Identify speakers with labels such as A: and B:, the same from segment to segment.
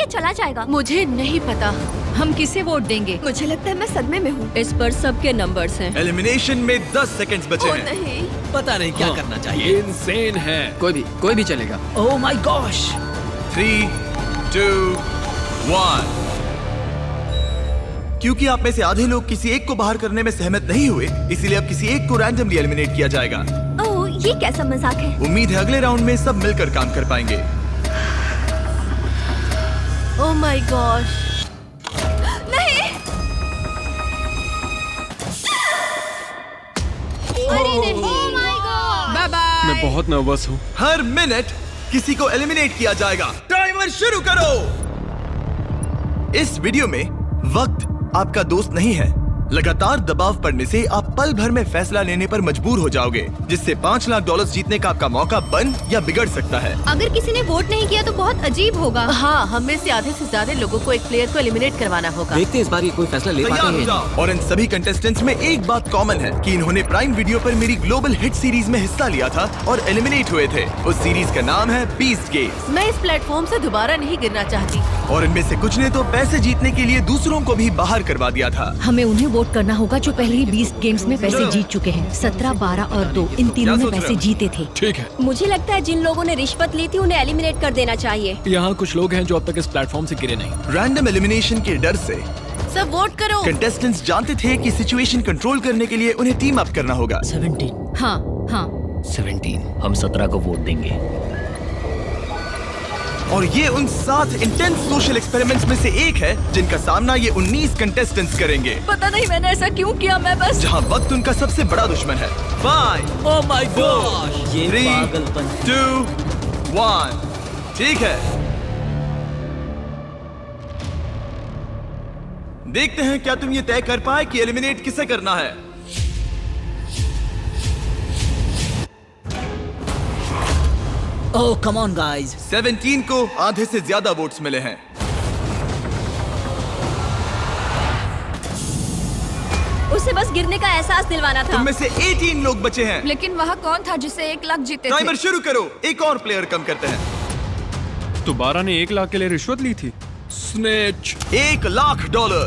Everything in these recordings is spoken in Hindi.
A: चला जाएगा।
B: मुझे नहीं पता हम किसे वोट देंगे।
A: मुझे लगता है मैं सदमे में हूँ।
B: इस पर सबके नंबर्स हैं।
C: एलिमिनेशन में 10 सेकंड्स बचे हैं।
A: नहीं,
D: पता नहीं क्या करना चाहिए।
E: इनसेन है।
F: कोई भी चलेगा।
D: ओह माय गॉश।
C: 3, 2, 1। क्योंकि आप में से आधे लोग किसी एक को बाहर करने में सहमत नहीं हुए, इसीलिए अब किसी एक को रैंडमली एलिमिनेट किया जाएगा।
A: ओह, ये कैसा मजाक है?
C: उम्मीद है अगले राउंड में सब मिलकर काम कर पाएंगे।
B: Oh my gosh.
A: नहीं, अरे नहीं, oh my god.
B: Bye bye.
E: मैं बहुत नर्वस हूँ।
C: हर मिनट किसी को एलिमिनेट किया जाएगा। टाइमर शुरू करो। इस वीडियो में वक्त आपका दोस्त नहीं है। लगातार दबाव पड़ने से आप पल भर में फैसला लेने पर मजबूर हो जाओगे, जिससे $5 लाख जीतने का आपका मौका बन या बिगड़ सकता है।
A: अगर किसी ने वोट नहीं किया तो बहुत अजीब होगा।
B: हाँ, हम में से आधे से ज्यादा लोगों को एक प्लेयर को एलिमिनेट करवाना होगा।
D: देखते हैं इस बार ये कोई फैसला ले
C: तैयार
D: पाते
C: हो
D: हैं।
C: जाओ। और इन सभी कंटेस्टेंट्स में एक बात कॉमन है कि इन्होंने प्राइम वीडियो पर मेरी ग्लोबल हिट सीरीज में हिस्सा लिया था और एलिमिनेट हुए थे। उस सीरीज का नाम है बीस्ट गेम्स।
B: मैं इस प्लेटफॉर्म से दोबारा नहीं गिरना चाहती।
C: और इनमें से कुछ ने तो पैसे जीतने के लिए दूसरों को भी बाहर करवा दिया था।
G: हमें उन्हें वोट करना होगा जो पहले ही 20 गेम्स में पैसे जीत चुके हैं। 17, 12 और 2 इन तीनों
C: क्या
G: में
C: सोच रहे
G: पैसे
C: हो?
G: जीते थे।
E: ठीक है।
A: मुझे लगता है जिन लोगों ने रिश्वत ली थी उन्हें एलिमिनेट कर देना चाहिए।
E: यहाँ कुछ लोग हैं जो अब तक इस प्लेटफॉर्म से गिरे नहीं।
C: रैंडम एलिमिनेशन के डर से
B: सब वोट करो।
C: कंटेस्टेंट्स जानते थे कि सिचुएशन कंट्रोल करने के लिए उन्हें टीम अप करना होगा।
D: 17।
G: हाँ हाँ
D: 17। हम 17 को वोट देंगे।
C: और ये उन 7 इंटेंस सोशल एक्सपेरिमेंट्स में से एक है जिनका सामना ये 19 कंटेस्टेंट्स करेंगे,
B: पता नहीं मैंने ऐसा क्यों किया। मैं बस
C: जहां वक्त उनका सबसे बड़ा दुश्मन है। 5,
D: ओह माय गॉश। ये
C: 3,
D: पागलपन।
C: 2, 1। ठीक है, देखते हैं क्या तुम ये तय कर पाए कि एलिमिनेट किसे करना है।
D: ओह कम ऑन गाइस।
C: 17 को आधे से ज्यादा वोट्स मिले हैं।
A: उसे बस गिरने का एहसास दिलवाना था।
C: तुम में से 18 लोग बचे हैं।
B: लेकिन वहाँ कौन था जिसे 1 लाख जीते
C: टाइमर
B: थे?
C: शुरू करो। एक और प्लेयर कम करते हैं।
E: दोबारा ने 1 लाख के लिए रिश्वत ली थी। Snatch.
C: $1 lakh.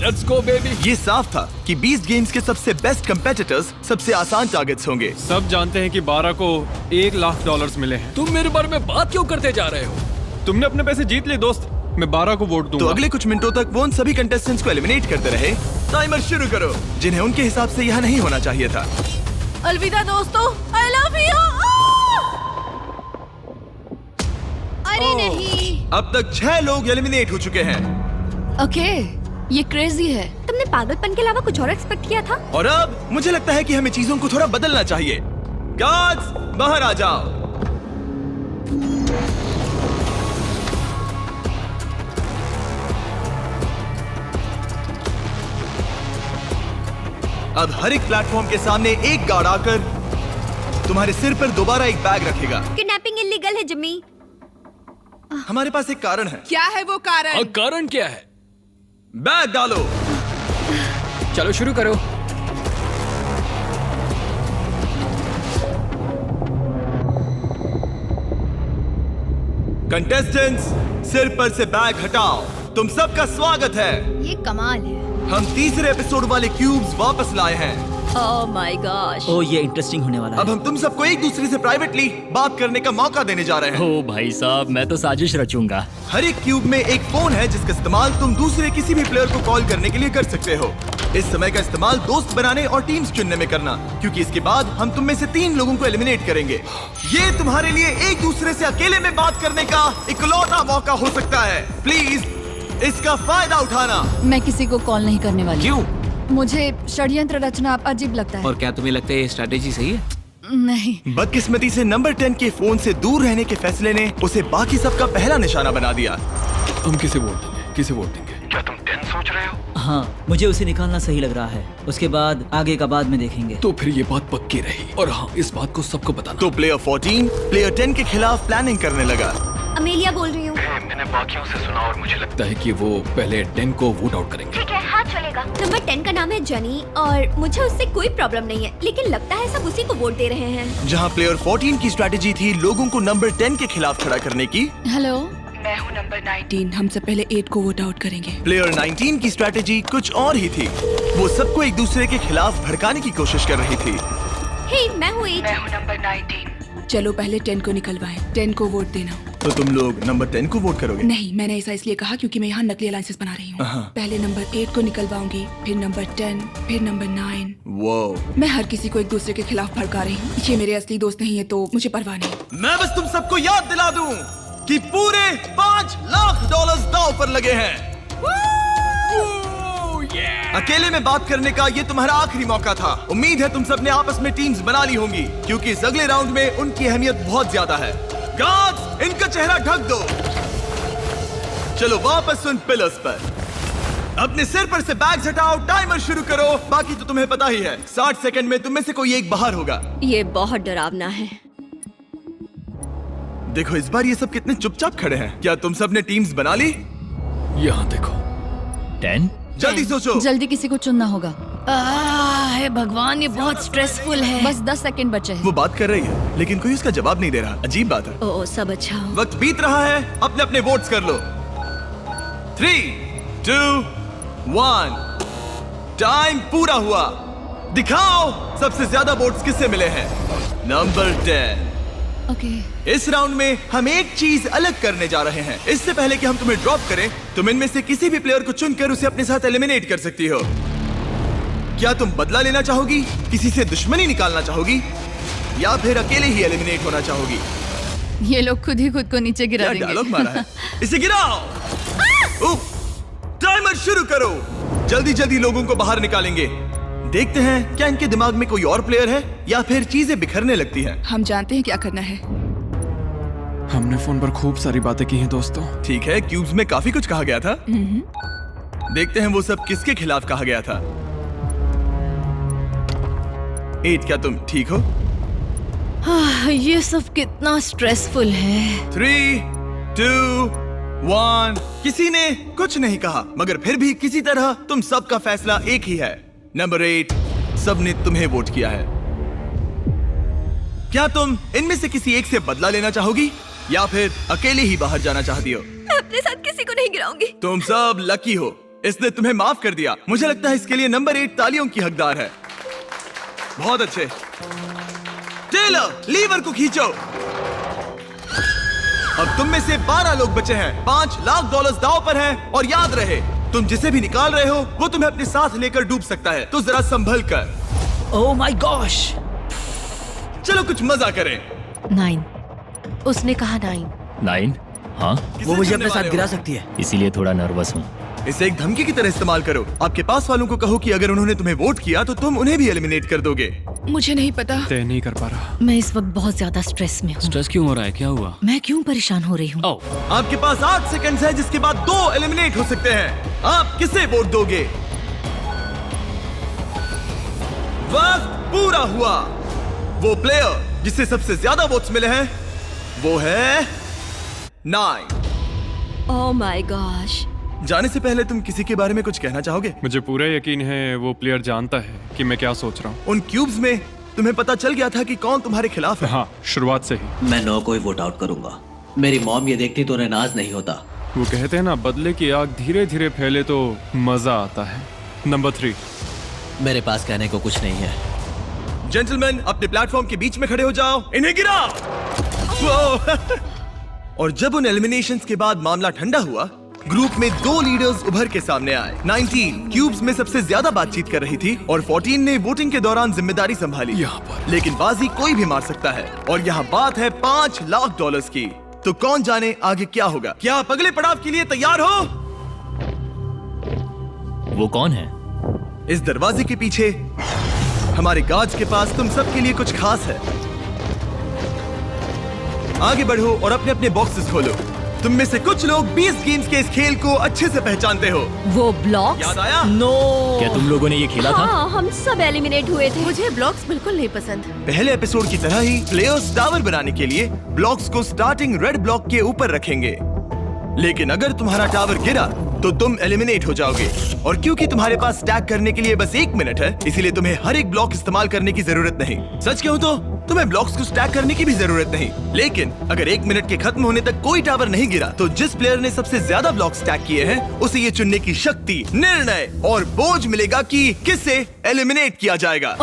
E: Let's go baby.
C: ये साफ था कि 20 गेम्स के सबसे बेस्ट कंपेटिटर्स सबसे आसान टारगेट्स होंगे।
E: सब जानते हैं कि 12 को $1 लाख मिले हैं। तुम मेरे बारे में बात क्यों करते जा रहे हो? तुमने अपने पैसे जीत लिए दोस्त। मैं 12 को वोट दूंगा।
C: तो अगले कुछ मिनटों तक वो उन सभी कंटेस्टेंट्स को एलिमिनेट करते रहे। टाइमर शुरू करो, जिन्हें उनके हिसाब से यहाँ नहीं होना चाहिए था।
B: अलविदा दोस्तों, आई लव यू।
A: अरे नहीं,
C: अब तक 6 लोग एलिमिनेट हो चुके हैं।
B: ओके, ये क्रेजी है।
A: तुमने पागलपन के अलावा कुछ और एक्सपेक्ट किया था?
C: और अब मुझे लगता है कि हमें चीजों को थोड़ा बदलना चाहिए। गार्ड्स, बाहर आ जाओ। अब हर एक प्लेटफॉर्म के सामने एक गार्ड आकर तुम्हारे सिर पर दोबारा एक बैग रखेगा।
A: किडनैपिंग इलीगल है जिम्मी।
C: हमारे पास एक कारण है।
B: क्या है वो कारण?
E: कारण क्या है?
C: बैग डालो।
F: चलो शुरू करो।
C: कंटेस्टेंट्स, सिर पर से बैग हटाओ। तुम सबका स्वागत है।
A: ये कमाल है।
C: हम तीसरे एपिसोड वाले क्यूब्स वापस लाए हैं।
B: ओह माय गॉश।
D: ओह ये इंटरेस्टिंग होने वाला
C: अब
D: है।
C: हम तुम सबको एक दूसरे से प्राइवेटली बात करने का मौका देने जा रहे हैं।
H: ओ भाई साहब, मैं तो साजिश रचूंगा।
C: हर एक क्यूब में एक फोन है जिसका इस्तेमाल तुम दूसरे किसी भी प्लेयर को कॉल करने के लिए कर सकते हो। इस समय का इस्तेमाल दोस्त बनाने और टीम्स चुनने में करना, क्योंकि इसके बाद हम तुम में से 3 लोगों को एलिमिनेट करेंगे। ये तुम्हारे लिए एक दूसरे से अकेले में बात करने का इकलौता मौका हो सकता है। प्लीज इसका फायदा उठाना।
B: मैं किसी को कॉल नहीं करने वाली।
D: क्यों?
B: मुझे षड्यंत्र रचना अजीब लगता है।
D: और क्या तुम्हें लगता है ये स्ट्रेटेजी सही है?
B: नहीं।
C: बदकिस्मती से नंबर 10 के फोन से दूर रहने के फैसले ने उसे बाकी सबका पहला निशाना बना दिया।
E: हम किसे वोट देंगे? किसे वोट देंगे?
H: क्या तुम 10 सोच रहे हो?
D: हाँ, मुझे उसे निकालना सही लग रहा है। उसके बाद आगे का बाद में देखेंगे।
E: तो फिर ये बात पक्की रही। और हाँ, इस बात को सबको बताना।
C: तो प्लेयर 14 प्लेयर 10 के खिलाफ प्लानिंग करने लगा।
A: अमेलिया बोल रही हूँ।
H: मैंने बाकियों से सुना और मुझे लगता
E: लगता है कि वो पहले 10 को वोट आउट करेंगे।
A: ठीक है, हाँ चलेगा। नंबर 10 का नाम है जनी और मुझे उससे कोई प्रॉब्लम नहीं है, लेकिन लगता है सब उसी को वोट दे रहे हैं।
C: जहां प्लेयर 14 की स्ट्रैटेजी थी लोगों को नंबर 10 के खिलाफ खड़ा करने की।
B: हेलो।
I: मैं हूँ नंबर 19। हम सब पहले 8 को वोट आउट करेंगे।
C: प्लेयर 19 की स्ट्रैटेजी कुछ और ही थी। वो सबको एक दूसरे के खिलाफ भड़काने की कोशिश कर रही थी।
A: हे, मैं हूँ 8।
I: मैं हूँ नंबर 19। चलो पहले 10 को निकलवाएं। 10 को वोट देना।
C: तो तुम लोग नंबर 10 को वोट करोगे?
I: नहीं, मैंने ऐसा इसलिए कहा क्योंकि मैं यहाँ नकली अलायंसेस बना रही हूँ। पहले नंबर 8 को निकलवाऊंगी, फिर नंबर 10, फिर नंबर 9।
C: वो
I: मैं हर किसी को एक दूसरे के खिलाफ भड़का रही हूँ। ये मेरे असली दोस्त नहीं है तो मुझे परवाह नहीं।
C: मैं बस तुम सबको याद दिला दूं कि पूरे $5 लाख दांव पर लगे हैं। अकेले में बात करने का ये तुम्हारा आखिरी मौका था। उम्मीद है तुम सबने आपस में टीम्स बना ली होंगी क्योंकि इस अगले राउंड में उनकी अहमियत बहुत ज्यादा है। गार्ड्स, इनका चेहरा ढक दो। चलो वापस उन पिलर्स पर। अपने सिर पर से बैग्स हटाओ, टाइमर शुरू करो। बाकी तो तुम्हें पता ही है, 60 सेकंड में तुम में से कोई एक बाहर होगा।
A: ये बहुत डरावना है।
C: देखो इस बार ये सब कितने चुपचाप खड़े हैं। क्या तुम सब ने टीम्स बना ली?
E: यहाँ देखो।
H: 10?
C: जल्दी सोचो।
G: जल्दी किसी को चुनना होगा।
B: हे भगवान, ये बहुत स्ट्रेसफुल है।
G: बस 10 सेकंड बचे हैं।
C: वो बात कर रही है लेकिन कोई उसका जवाब नहीं दे रहा। अजीब बात है।
A: ओ, सब अच्छा हो।
C: वक्त बीत रहा है, अपने अपने वोट्स कर लो। 3, 2, 1। टाइम पूरा हुआ। दिखाओ सबसे ज्यादा वोट्स किससे मिले हैं। नंबर 10।
G: ओके।
C: इस राउंड में हम एक चीज अलग करने जा रहे हैं। इससे पहले कि हम तुम्हें ड्रॉप करें, तुम इनमें से किसी भी प्लेयर को चुनकर उसे अपने साथ एलिमिनेट कर सकती हो। क्या तुम बदला लेना चाहोगी, किसी से दुश्मनी निकालना चाहोगी, या फिर अकेले ही एलिमिनेट होना चाहोगी?
G: ये लोग खुद ही खुद को नीचे गिरा
C: क्या
G: देंगे।
C: डायलॉग मारा है। इसे गिराओ। उफ, टाइमर शुरू करो। जल्दी जल्दी लोगों को बाहर निकालेंगे। देखते हैं क्या इनके दिमाग में कोई और प्लेयर है या फिर चीजें बिखरने लगती हैं।
I: हम जानते हैं क्या करना है।
E: हमने फोन पर खूब सारी बातें की हैं दोस्तों।
C: ठीक है, क्यूब्स में काफी कुछ कहा गया था। देखते हैं वो सब किसके खिलाफ कहा गया था। 8, क्या तुम ठीक हो?
B: ये सब कितना स्ट्रेसफुल है।
C: 3, 2, 1। किसी ने कुछ नहीं कहा मगर फिर भी किसी तरह तुम सबका फैसला एक ही है। नंबर 8, सबने तुम्हें वोट किया है। क्या तुम इनमें से किसी एक से बदला लेना चाहोगी या फिर अकेले ही बाहर जाना चाहती हो?
A: मैं अपने साथ किसी को नहीं गिराऊंगी।
C: तुम सब लकी हो, इसने तुम्हें माफ कर दिया। मुझे लगता है इसके लिए नंबर 8 तालियों की हकदार है। बहुत अच्छे। टेलर, लीवर को खींचो। अब तुम में से 12 लोग बचे हैं। $5 लाख दांव पर हैं और याद रहे, तुम जिसे भी निकाल रहे हो वो तुम्हें अपने साथ लेकर डूब सकता है, तो जरा संभल कर।
D: ओह माय गॉश।
C: चलो कुछ मजा करें।
B: 9। उसने कहा 9।
H: 9? हाँ,
C: किसे
D: वो मुझे
C: चुनने
D: अपने साथ
C: वाले
D: गिरा
C: हो?
D: सकती है।
H: इसीलिए थोड़ा नर्वस हूँ।
C: इसे एक धमकी की तरह इस्तेमाल करो। आपके पास वालों को कहो कि अगर उन्होंने तुम्हें वोट किया तो तुम उन्हें भी एलिमिनेट कर दोगे।
I: मुझे नहीं पता।
E: तय नहीं कर पा रहा।
B: मैं इस वक्त बहुत ज्यादा स्ट्रेस में हूँ।
H: स्ट्रेस क्यों हो रहा है? क्या हुआ?
B: मैं क्यों परेशान हो रही हूँ?
H: ओह,
C: आपके पास 8 सेकंड्स है जिसके बाद 2 एलिमिनेट हो सकते हैं। आप किसे वोट दोगे? वक्त पूरा हुआ। वो प्लेयर जिसे सबसे ज्यादा वोट्स मिले हैं वो है 9।
A: ओह माय गॉश।
C: जाने से पहले तुम किसी के बारे में कुछ कहना चाहोगे?
E: मुझे पूरा यकीन है वो प्लेयर जानता है कि मैं क्या सोच रहा हूँ।
C: उन क्यूब्स में तुम्हें पता चल गया था कि कौन तुम्हारे खिलाफ है।
E: हाँ, शुरुआत से ही।
D: मैं 9 को ही वोट आउट करूंगा। मेरी मॉम ये देखती तो उन्हें नाज नहीं होता।
E: वो कहते हैं ना, बदले की आग धीरे धीरे फैले तो मजा आता है। नंबर 3।
D: मेरे पास कहने को कुछ नहीं है।
C: जेंटलमैन, अपने प्लेटफॉर्म के बीच में खड़े हो जाओ। इन्हें गिराओ। वो। और जब उन एलिमिनेशंस के बाद मामला ठंडा हुआ, ग्रुप में 2 लीडर्स उभर के सामने आए। 19 क्यूब्स में सबसे ज्यादा बातचीत कर रही थी और 14 ने वोटिंग के दौरान जिम्मेदारी संभाली।
E: यहाँ पर।
C: लेकिन बाजी कोई भी मार सकता है और यहाँ बात है $5 लाख की। तो कौन जाने आगे क्या होगा। क्या आप अगले पड़ाव के लिए तैयार हो?
H: वो कौन है?
C: इस दरवाजे के पीछे हमारे गार्ड्स के पास तुम सबके लिए कुछ खास है। आगे बढ़ो और अपने अपने बॉक्सेस खोलो। तुम में से कुछ लोग 20 गेम्स के इस खेल को अच्छे से पहचानते हो।
G: वो ब्लॉक्स?
C: याद आया?
B: नो।
H: क्या तुम लोगों ने ये खेला था?
A: हाँ, हम सब एलिमिनेट हुए थे।
B: मुझे ब्लॉक्स बिल्कुल नहीं पसंद।
C: पहले एपिसोड की तरह ही प्लेयर्स टावर बनाने के लिए ब्लॉक्स को स्टार्टिंग रेड ब्लॉक के ऊपर रखेंगे। लेकिन अगर तुम्हारा टावर गिरा तो तुम एलिमिनेट हो जाओगे। और क्योंकि तुम्हारे पास स्टैक करने के लिए बस 1 मिनट है, इसीलिए तुम्हें हर एक ब्लॉक इस्तेमाल करने की जरूरत नहीं। सच कहूं तो तुम्हें ब्लॉक्स को स्टैक करने की भी जरूरत नहीं। लेकिन अगर 1 मिनट के खत्म होने तक कोई टावर नहीं गिरा तो जिस प्लेयर ने सबसे ज्यादा ब्लॉक स्टैक किए हैं उसे ये चुनने की शक्ति, निर्णय और बोझ मिलेगा कि किसे एलिमिनेट किया जाएगा।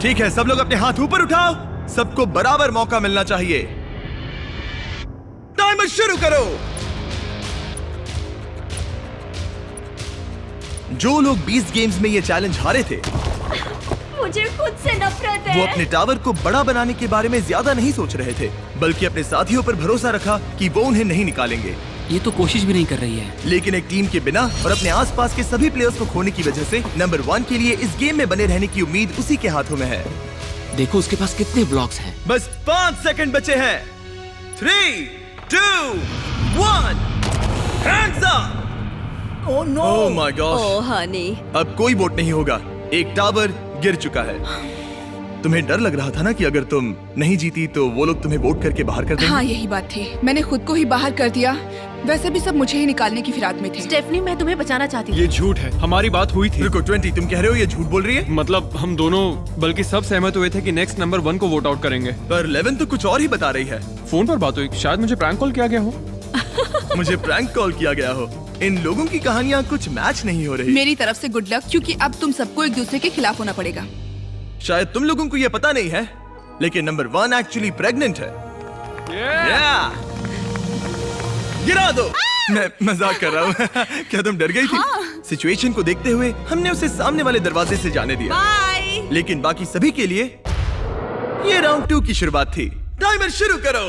C: ठीक है, सब लोग अपने हाथ ऊपर उठाओ। सबको बराबर मौका मिलना चाहिए। टाइमर शुरू करो। जो लोग 20 गेम्स में ये चैलेंज हारे थे
A: मुझे खुद से नफरत है।
C: वो अपने टावर को बड़ा बनाने के बारे में ज्यादा नहीं सोच रहे थे, बल्कि अपने साथियों पर भरोसा रखा कि वो उन्हें नहीं निकालेंगे।
F: ये तो कोशिश भी नहीं कर रही है।
C: लेकिन एक टीम के बिना और अपने आसपास के सभी प्लेयर्स को खोने की वजह से नंबर 1 के लिए इस गेम में बने रहने की उम्मीद उसी के हाथों में है।
F: देखो उसके पास कितने ब्लॉक्स हैं।
C: बस 5 सेकंड बचे हैं। 3, 2, 1, hands up. Oh my God.
A: Oh honey,
C: अब कोई वोट नहीं होगा। एक टावर गिर चुका है। तुम्हें डर लग रहा था ना कि अगर तुम नहीं जीती तो वो लोग तुम्हें वोट करके बाहर कर देंगे।
I: हाँ, यही बात थी। मैंने खुद को ही बाहर कर दिया। वैसे भी सब मुझे ही निकालने की फिराक में थे।
B: स्टेफनी, मैं तुम्हें बचाना चाहती हूँ।
E: ये झूठ है, हमारी बात हुई थी।
C: रुको 20, तुम कह रहे हो ये झूठ बोल रही है?
E: मतलब हम दोनों, बल्कि सब सहमत हुए थे कि नेक्स्ट नंबर 1 को वोट आउट करेंगे।
C: पर 11 तो कुछ और ही बता रही है।
E: फोन पर बात हुई, शायद मुझे प्रैंक कॉल किया गया हो।
C: मुझे प्रैंक कॉल किया गया हो। इन लोगों की कहानियाँ कुछ मैच नहीं हो रही।
I: मेरी तरफ से गुड लक, क्योंकि अब तुम सबको एक दूसरे के खिलाफ होना पड़ेगा।
C: शायद तुम लोगों को ये पता नहीं है, लेकिन नंबर 1 एक्चुअली प्रेग्नेंट है। Yeah! गिरा दो। मैं मजाक कर रहा हूँ। क्या तुम डर गई थी? सिचुएशन को देखते हुए हमने उसे सामने वाले दरवाजे से जाने दिया। लेकिन बाकी सभी के लिए ये राउंड 2 की शुरुआत थी। टाइमर शुरू करो।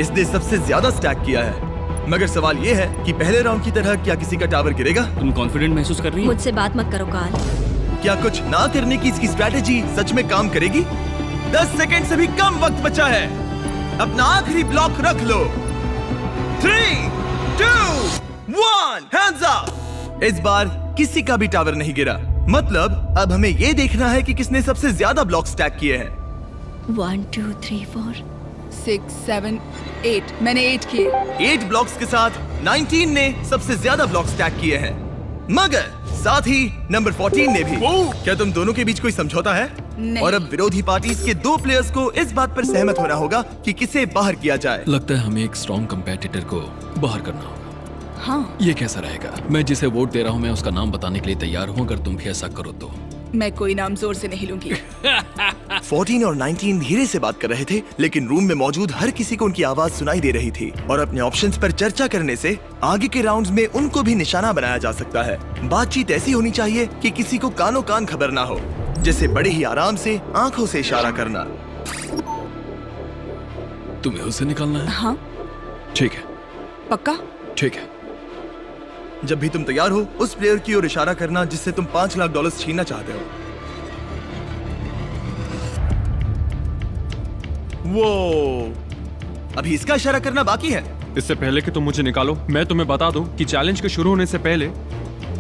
C: इसने सबसे ज्यादा स्टैक किया है। मगर सवाल ये है कि पहले राउंड की तरह क्या किसी का टावर गिरेगा?
H: तुम कॉन्फिडेंट महसूस कर रही हो?
A: मुझसे बात मत करो कार्ल।
C: क्या कुछ ना करने की इसकी स्ट्रैटेजी सच में काम करेगी? 10 सेकंड से भी कम वक्त बचा है। अपना आखिरी ब्लॉक रख लो। 3, 2, 1, हैंड्स अप। इस बार किसी का भी टावर नहीं गिरा। मतलब अब हमें ये देखना है कि किसने सबसे ज्यादा ब्लॉक स्टैक किए हैं।
A: 1, 2, 3, 4,
I: 6, 7, 8। मैंने 8 किए।
C: 8 ब्लॉक्स के साथ 19 ने सबसे ज्यादा ब्लॉक स्टैक किए हैं, मगर साथ ही नंबर 14 ने भी। क्या तुम दोनों के बीच कोई समझौता है?
I: नहीं।
C: और अब विरोधी पार्टीज के 2 प्लेयर्स को इस बात पर सहमत होना होगा कि किसे बाहर किया जाए।
J: लगता है हमें एक स्ट्रॉन्ग कंपेटिटर को बाहर करना होगा।
I: हाँ,
J: ये कैसा रहेगा? मैं जिसे वोट दे रहा हूँ मैं उसका नाम बताने के लिए तैयार हूँ, अगर तुम भी ऐसा करो तो।
I: मैं कोई नाम जोर से नहीं लूंगी।
C: 14 और 19 धीरे से बात कर रहे थे, लेकिन रूम में मौजूद हर किसी को उनकी आवाज सुनाई दे रही थी। और अपने ऑप्शंस पर चर्चा करने से आगे के राउंड्स में उनको भी निशाना बनाया जा सकता है। बातचीत ऐसी होनी चाहिए कि किसी को कानों कान खबर ना हो, जैसे बड़े ही आराम से आंखों से इशारा करना।
J: तुम्हें उसे निकालना है?
I: हाँ,
J: ठीक है,
I: पक्का?
J: ठीक है।
C: जब भी तुम तैयार हो उस प्लेयर की ओर इशारा करना जिससे तुम $5 लाख छीनना चाहते हो। वो अभी इसका इशारा करना बाकी है।
E: इससे पहले कि तुम मुझे निकालो, मैं तुम्हें बता दूं कि चैलेंज के शुरू होने से पहले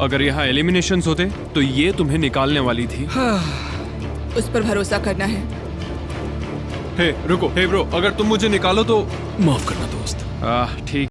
E: अगर यहाँ एलिमिनेशंस होते तो ये तुम्हें निकालने वाली थी।
I: उस पर भरोसा करना है।
E: हे रुको, हे ब्रो, अगर तुम मुझे निकालो तो
J: माफ करना दोस्त।
E: ठीक